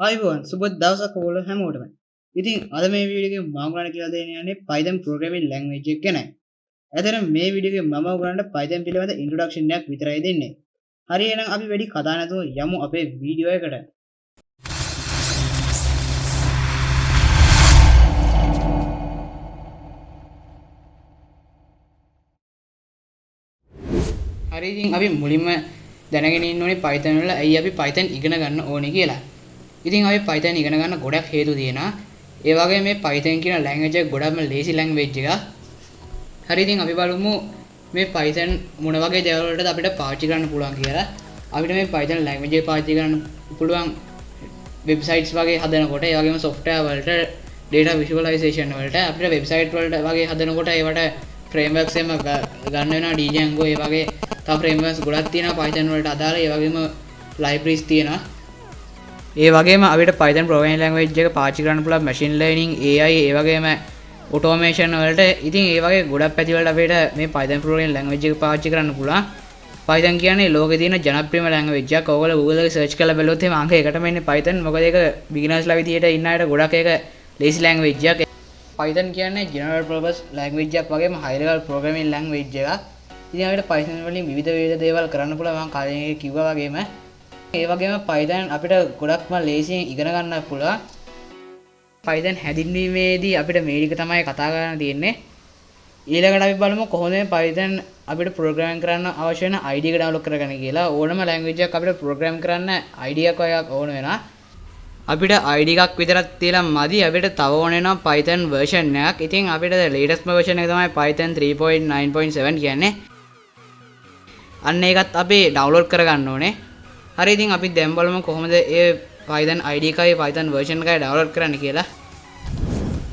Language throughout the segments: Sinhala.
ආයුබෝවන් සුබ දවසක් ඔයගොල්ලෝ හැමෝටම. ඉතින් අද මේ වීඩියෝ එකේ මම ඔයගලන්ට කියලා දෙන්න යන්නේ Python programming language එක ගැන. ඇතනම් මේ වීඩියෝ එකේ මම ඔයගලන්ට Python පිළිබඳ introduction එකක් විතරයි දෙන්නේ. හරි එහෙනම් අපි වැඩි කතා නැතුව යමු අපේ වීඩියෝ එකට. හරි ඉතින් අපි මුලින්ම දැනගෙන ඉන්න ඕනේ Python වල ඇයි අපි Python ඉගෙන ගන්න ඕනේ කියලා. ඉතින් අපි Python ඉගෙන ගන්න ගොඩක් හේතු තියෙනවා. ඒ වගේම මේ Python කියන language එක ගොඩක්ම lazy language එකක්. හරි ඉතින් අපි බලමු මේ Python මොන වගේ දේවල් වලටද අපිට පාවිච්චි කරන්න පුළුවන් කියලා. අපිට මේ Python language එක පාවිච්චි කරන්න පුළුවන් websites වගේ හදනකොට ඒ වගේම software වලට data visualization වලට අපිට website වලට වගේ හදනකොට ඒවට frameworks එකම ගන්න වෙනවා Django ඒ වගේ තව frameworks ගොඩක් තියෙනවා Python වලට අදාළ ඒ වගේම libraries තියෙනවා. ඒ වගේම අපිට Python programming language එක පාවිච්චි කරන්න පුළුවන් machine learning AI ඒ වගේම automation වලට. ඉතින් ඒ වගේ ගොඩක් පැති වලට අපිට මේ Python programming language එක පාවිච්චි කරන්න පුළුවන්. Python කියන්නේ ලෝකේ තියෙන ජනප්‍රියම language එකක්. ඔයගොල්ලෝ Google එකේ search කරලා බැලුවොත් එහෙම අංක 1ටම එන්නේ Python. මොකද ඒක beginners ලා විදියට ඉන්න අයට ගොඩක් ඒක lazy language එකක්. Python කියන්නේ general purpose language එකක් වගේම high level programming language එකක්. ඉතින් අපිට Python වලින් විවිධ දේවල් කරන්න පුළුවන්. මම කලින් කිව්වා වගේම ඒ වගේම Python අපිට ගොඩක්ම ලේසියෙන් ඉගෙන ගන්න පුළුවන්. Python හැදින්වීමේදී අපිට මේ ටික තමයි කතා කරන්න තියෙන්නේ. ඊළඟට අපි බලමු කොහොමද මේ Python අපිට ප්‍රෝග්‍රෑම් කරන්න අවශ්‍ය වෙන ID එක ඩවුන්ලෝඩ් කරගන්න කියලා. ඕනම language එකක් අපිට ප්‍රෝග්‍රෑම් කරන්න ID එකක් වගේ ඕන වෙනවා. අපිට ID එකක් විතරක් තියලා මදි. අපිට තව ඕන වෙනවා Python version එකක්. ඉතින් අපිට latest version එක තමයි Python 3.9.7 කියන්නේ. අන්න ඒකත් අපි ඩවුන්ලෝඩ් කරගන්න ඕනේ. හරි ඉතින් අපි දැන් බලමු කොහොමද ඒ Python ID එකයි Python version එකයි download කරන්න කියලා.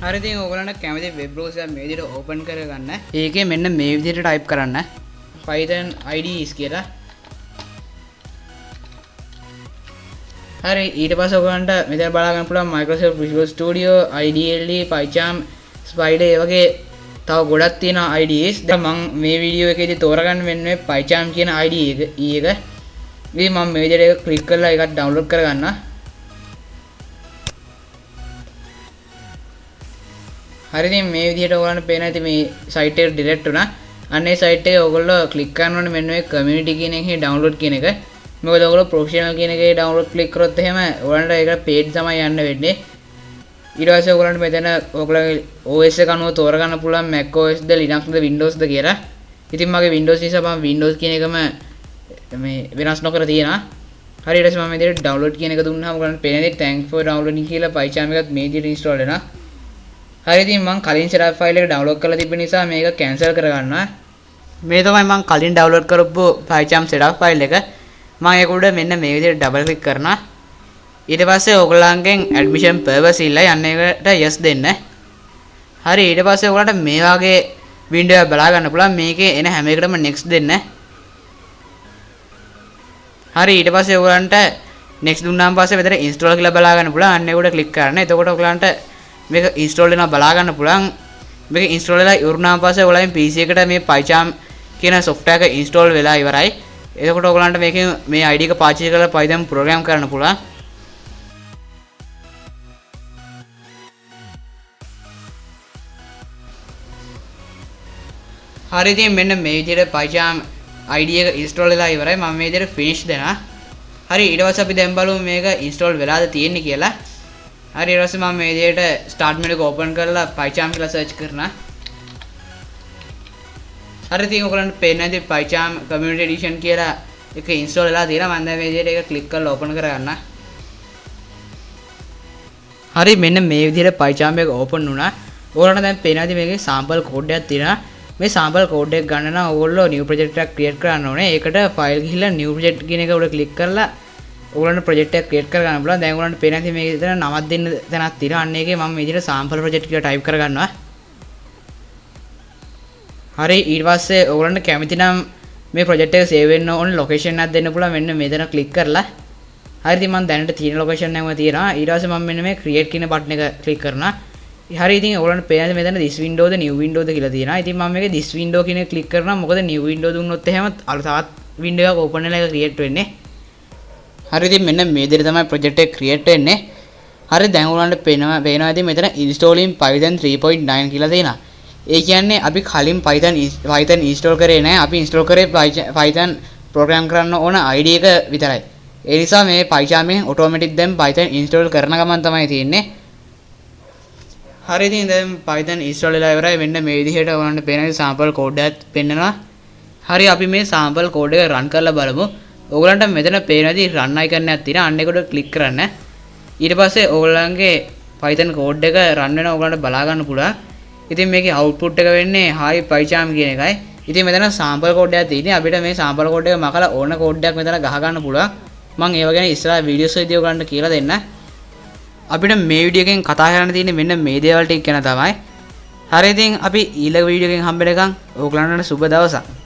හරි ඉතින් ඔයගොල්ලන්ට කැමති web browser මේ විදිහට open කරගන්න. ඒකේ මෙන්න මේ විදිහට type කරන්න Python IDEs කියලා. හරි ඊට පස්සේ ඔයගොල්ලන්ට මෙතන බලා ගන්න පුළුවන් Microsoft Visual Studio, IDLE, PyCharm, Spider ඒ වගේ තව ගොඩක් තියෙන IDEs. දැන් මම මේ වීඩියෝ එකේදී තෝරගන්න වෙන්නේ PyCharm කියන IDE එක. ඉතින් මම මේ විදිහට එක ක්ලික් කරලා ඒකත් ඩවුන්ලෝඩ් කරගන්න. හරි ඉතින් මේ විදිහට ඔයගොල්ලන්ට පේන ඇති මේ සයිට් එක ඩිරෙක්ට් වුණා. අන්න ඒ සයිට් එකේ ඔයගොල්ලෝ ක්ලික් කරන්න ඕනේ මෙන්න මේ community කියන එකේ download කියන එක. මොකද ඔයගොල්ලෝ professional කියන එකේ download ක්ලික් කරොත් එහෙම ඔයගොල්ලන්ට ඒක page තමයි යන්න වෙන්නේ. ඊට පස්සේ ඔයගොල්ලන්ට මෙතන ඔයගොල්ලෝගේ OS එක අනුව තෝරගන්න පුළුවන් Mac OS ද Linux ද Windows ද කියලා. ඉතින් මගේ Windows නිසා මම Windows කියන එකම මේ වෙනස් නොකර තියෙනවා. හරි ඊට පස්සේ මම මේ විදිහට download කියන එක දුන්නාම ඔයගොල්ලන්ට පේන්නේ thanks for downloading කියලා PyCharm එකත් මේ විදිහට install වෙනවා. හරි ඉතින් මම කලින් setup file එක download කරලා තිබ්බ නිසා මේක cancel කරගන්නවා. මේ තමයි මම කලින් download කරපු PyCharm setup file එක. මම ඒක උඩ මෙන්න මේ විදිහට double click කරනවා. ඊට පස්සේ ඔයගොල්ලන්ගෙන් admission purpose ඉල්ලයි අන්න ඒකට yes දෙන්න. හරි ඊට පස්සේ ඔයගොල්ලන්ට මේ වගේ window එක බලා ගන්න පුළුවන්. මේකේ එන හැම එකටම next දෙන්න. හරි ඊට පස්සේ ඔයගලන්ට next දුන්නාම පස්සේ මෙතන install කියලා බලා ගන්න පුළුවන්. අන්න ඒකට click කරන්න. එතකොට ඔයගලන්ට මේක install වෙනවා බලා ගන්න පුළුවන්. මේක install වෙලා ඉවරනාම පස්සේ ඔයගලගේ PC එකට මේ PyCharm කියන software එක install වෙලා ඉවරයි. එතකොට ඔයගලන්ට මේකෙන් මේ ID එක පාවිච්චි කරලා Python program කරන්න පුළුවන්. හරි ඉතින් මෙන්න මේ විදිහට PyCharm ID එක install වෙලා ඉවරයි. මම මේ විදිහට finish දෙනවා. හරි ඊට පස්සේ අපි දැන් බලමු මේක install වෙලාද තියෙන්නේ කියලා. හරි ඊට පස්සේ මම මේ විදිහට start menu එක open කරලා PyCharm කියලා search කරනවා. හරි ඉතින් ඔයගලන්ට පේන්නේ නැති PyCharm community edition කියලා එක install වෙලා තියෙනවා. මම දැන් මේ විදිහට ඒක click කරලා open කරගන්න. හරි මෙන්න මේ විදිහට PyCharm එක open වුණා. ඔයගලන්ට දැන් පේන්නේ නැති මේකේ sample code එකක් තියෙනවා. මේ sample code එක ගන්න නම් ඔයගොල්ලෝ new project එකක් create කරන්න ඕනේ. ඒකට file ගිහිල්ලා new project කියන එක උඩ click කරලා ඔයගොල්ලන්ට project එකක් create කර ගන්න පුළුවන්. දැන් ඔයගොල්ලන්ට පේන ඇති මේක විතර නමක් දෙන්න තැනක් තියෙනවා. අන්න ඒකේ මම මේ විදිහට sample project කියලා type කරගන්නවා. හරි ඊට පස්සේ ඔයගොල්ලන්ට කැමති නම් මේ project එක save වෙන්න ඕනේ location එකක් දෙන්න පුළුවන්. මෙන්න මෙතන click කරලා. හරි ඉතින් මම දැනට තියෙන location එකම තියෙනවා. ඊට පස්සේ මම මෙන්න මේ create කියන button එක click කරනවා. හරි ඉතින් ඔයගොල්ලන්ට පේන්නේ මෙතන this window the new window ද කියලා තියෙනවා. ඉතින් මම මේකේ this window කියන එක click කරනවා. මොකද new window දුන්නොත් එහෙම තවත් window එකක් open වෙලා ඒක create වෙන්නේ. හරි ඉතින් මෙන්න මේ විදිහට තමයි ප්‍රොජෙක්ට් එක ක්‍රියේට් වෙන්නේ. හරි දැන් ඔයගලන්ට පේනවා ඉතින් මෙතන installing python 3.9 කියලා තියෙනවා. ඒ කියන්නේ අපි කලින් python install කරේ නැහැ. අපි install කරේ python program කරන්න ඕන ID එක විතරයි. ඒ නිසා මේ PyCharm එකෙන් automatic දැන් python install කරන ගමන් තමයි තියෙන්නේ. හරි ඉතින් දැන් python install වෙලා ඉවරයි. මෙන්න මේ විදිහට ඔයගලන්ට පේන sample code එකක් පෙන්නනවා. හරි අපි මේ sample code එක run කරලා බලමු. ඔයගලන්ට මෙතන පේනදී run icon එකක් තියෙනවා. අන්න ඒකට click කරන්න. ඊට පස්සේ ඔයගලන්ගේ python code එක run වෙනවා ඔයගලන්ට බලා ගන්න පුළුවන්. ඉතින් මේකේ output එක වෙන්නේ hi pycharm කියන එකයි. ඉතින් මෙතන sample code එකක් තියෙන්නේ. අපිට මේ sample code එක මකලා ඕන code එකක් මෙතන ගහ ගන්න පුළුවන්. මම ඒව ගැන ඉස්සරහ videos වලදී ඔයගලන්ට කියලා දෙන්න. අපිට මේ වීඩියෝ එකෙන් කතා කරන්න තියෙන්නේ මෙන්න මේ දේවල් ටික ගැන තමයි. හරි ඉතින් අපි ඊළඟ වීඩියෝ එකෙන් හම්බෙනකන් ඔයගලන්ට සුබ දවසක්.